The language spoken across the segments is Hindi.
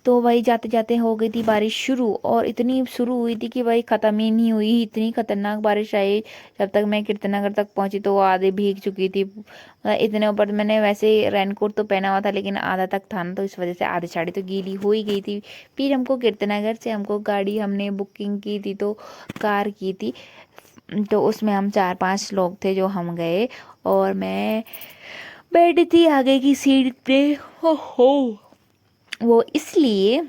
तो भाई जाते जाते हो गई थी बारिश शुरू, और इतनी शुरू हुई थी कि भाई ख़त्म ही नहीं हुई, इतनी खतरनाक बारिश आई। जब तक मैं कीर्तनगर तक पहुंची तो वो आधे भीग चुकी थी, मतलब इतने ऊपर। मैंने वैसे रेनकोट तो पहना हुआ था लेकिन आधा तक था ना, तो इस वजह से आधी साड़ी तो गीली हो ही गई थी। फिर हमको कीर्तनगर से हमको गाड़ी हमने बुकिंग की थी, तो कार की थी, तो उसमें हम 4-5 लोग थे जो हम गए। और मैं बैठी थी आगे की सीट पे। हो वो इसलिए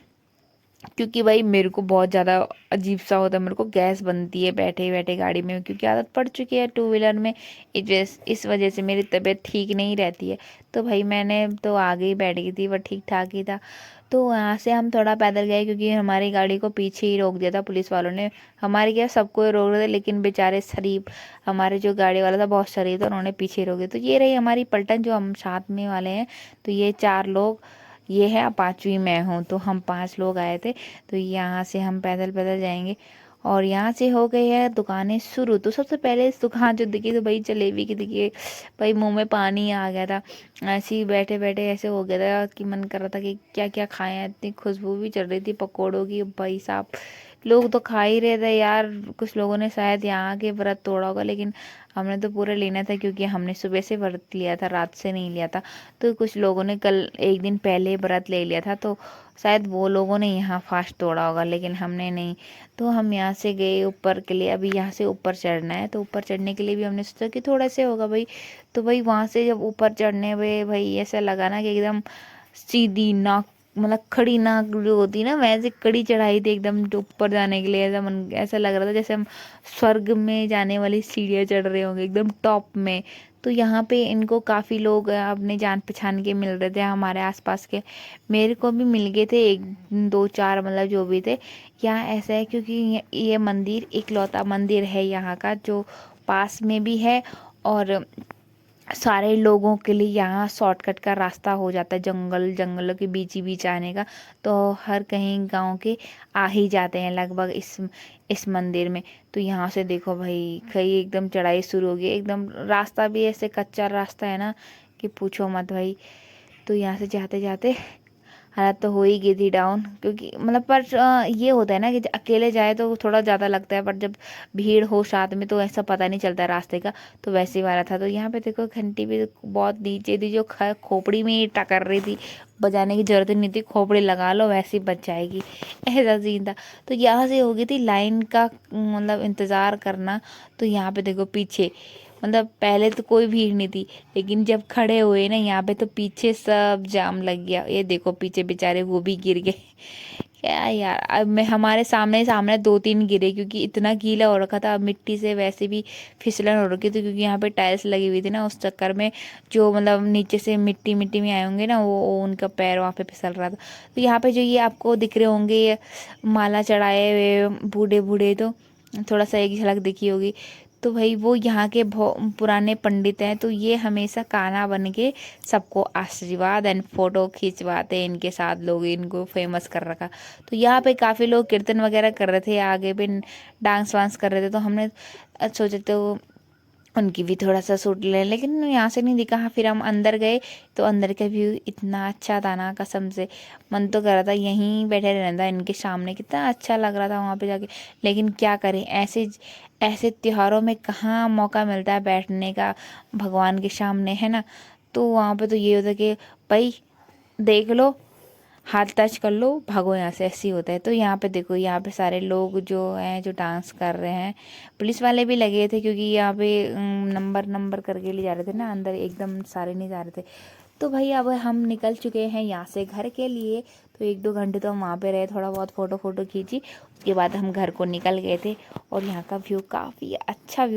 क्योंकि भाई मेरे को बहुत ज़्यादा अजीब सा होता है, मेरे को गैस बनती है बैठे बैठे गाड़ी में, क्योंकि आदत पड़ चुकी है टू व्हीलर में। इस वजह से मेरी तबीयत ठीक नहीं रहती है। तो भाई मैंने तो आगे ही बैठ गई थी, वह ठीक ठाक ही था। तो वहाँ से हम थोड़ा पैदल गए, क्योंकि हमारी गाड़ी को पीछे ही रोक दिया था पुलिस वालों ने। हमारी क्या, सबको ही रोक रहे थे, लेकिन बेचारे शरीफ, हमारे जो गाड़ी वाला था बहुत शरीफ था, उन्होंने पीछे रोक दिया। तो ये रही हमारी पलटन, जो हम साथ में वाले हैं। तो ये 4 लोग ये है, पांचवी मैं हूँ, तो हम 5 लोग आए थे। तो यहाँ से हम पैदल पैदल जाएंगे। और यहाँ से हो गई है दुकानें शुरू। तो सबसे पहले इस दुकान जो दिखी, तो भाई जलेबी की दिखी। भाई मुंह में पानी आ गया था, ऐसे ही बैठे बैठे ऐसे हो गया था कि मन कर रहा था कि क्या क्या खाएं। इतनी खुशबू भी चल रही थी पकौड़ों की, भाई साहब लोग तो खा ही रहे थे यार। कुछ लोगों ने शायद यहाँ के व्रत तोड़ा होगा, लेकिन हमने तो पूरा लेना था, क्योंकि हमने सुबह से व्रत लिया था, रात से नहीं लिया था। तो कुछ लोगों ने कल एक दिन पहले व्रत ले लिया था, तो शायद वो लोगों ने यहाँ फास्ट तोड़ा होगा, लेकिन हमने नहीं। तो हम यहाँ से गए ऊपर के लिए, अभी यहाँ से ऊपर चढ़ना है। तो ऊपर चढ़ने के लिए भी हमने सोचा कि थोड़ा से होगा भाई। तो भाई वहाँ से जब ऊपर चढ़ने में भाई ऐसा लगा ना कि एकदम सीधी नाक, मतलब खड़ी नाक जो होती है ना, वैसे कड़ी चढ़ाई थी एकदम ऊपर जाने के लिए। ऐसा लग रहा था जैसे हम स्वर्ग में जाने वाली सीढ़ियाँ चढ़ रहे होंगे एकदम टॉप में। तो यहाँ पे इनको काफ़ी लोग अपने जान पहचान के मिल रहे थे हमारे आसपास के। मेरे को भी मिल गए थे 1-2-4, मतलब जो भी थे। यहाँ ऐसा है क्योंकि ये मंदिर इकलौता मंदिर है यहाँ का, जो पास में भी है, और सारे लोगों के लिए यहाँ शॉर्टकट का रास्ता हो जाता है, जंगलों के बीच ही बीच आने का। तो हर कहीं गांव के आ ही जाते हैं लगभग इस मंदिर में। तो यहाँ से देखो भाई, कहीं एकदम चढ़ाई शुरू हो गई, एकदम रास्ता भी ऐसे कच्चा रास्ता है ना कि पूछो मत भाई। तो यहाँ से जाते जाते हालत तो हो ही गई थी डाउन, क्योंकि मतलब पर ये होता है ना कि अकेले जाए तो थोड़ा ज़्यादा लगता है, पर जब भीड़ हो साथ में तो ऐसा पता नहीं चलता रास्ते का। तो वैसे ही वाला था। तो यहाँ पे देखो घंटी भी बहुत नीचे थी, जो खोपड़ी में ही टकर रही थी। बजाने की जरूरत ही नहीं थी, खोपड़ी लगा लो वैसे ही बच जाएगी, ऐसा सीन था। तो यहाँ से हो गई थी लाइन का मतलब इंतज़ार करना। तो यहाँ पे देखो पीछे, मतलब पहले तो कोई भीड़ नहीं थी, लेकिन जब खड़े हुए ना यहाँ पे, तो पीछे सब जाम लग गया। ये देखो पीछे बेचारे वो भी गिर गए। क्या यार, अब मैं हमारे सामने सामने 2-3 गिरे, क्योंकि इतना गीला हो रखा था। मिट्टी से वैसे भी फिसलन हो रखी थी, क्योंकि यहाँ पे टाइल्स लगी हुई थी ना, उस चक्कर में जो मतलब नीचे से मिट्टी मिट्टी में आए होंगे ना, वो उनका पैर वहाँ पे फिसल रहा था। तो यहाँ पे जो ये आपको दिख रहे होंगे ये माला चढ़ाए हुए बूढ़े बूढ़े, तो थोड़ा सा एक झलक दिखी होगी। तो भाई वो यहाँ के पुराने पंडित हैं। तो ये हमेशा काना बन के सबको आशीर्वाद एंड फोटो खिंचवाते हैं इनके साथ, लोग इनको फेमस कर रखा। तो यहाँ पे काफ़ी लोग कीर्तन वगैरह कर रहे थे, आगे भी डांस वांस कर रहे थे। तो हमने सोचे तो उनकी भी थोड़ा सा शूट ले, लेकिन यहाँ से नहीं दिखा। फिर हम अंदर गए, तो अंदर का व्यू इतना अच्छा था ना, कसम से मन तो कर रहा था यहीं बैठे रहना था इनके सामने, कितना अच्छा लग रहा था वहाँ पे जाके। लेकिन क्या करें, ऐसे ऐसे त्योहारों में कहाँ मौका मिलता है बैठने का भगवान के सामने, है ना। तो वहाँ पे तो ये होता कि भाई देख लो, हाथ टच कर लो, भागो यहाँ से, ऐसे ही होता है। तो यहाँ पे देखो, यहाँ पे सारे लोग जो हैं जो डांस कर रहे हैं, पुलिस वाले भी लगे थे, क्योंकि यहाँ पे नंबर नंबर करके ले जा रहे थे ना अंदर, एकदम सारे नहीं जा रहे थे। तो भाई अब हम निकल चुके हैं यहाँ से घर के लिए। तो 1-2 घंटे तो हम वहाँ पे रहे, थोड़ा बहुत फ़ोटो खींची। उसके बाद हम घर को निकल गए थे। और यहाँ का व्यू काफ़ी अच्छा व्यू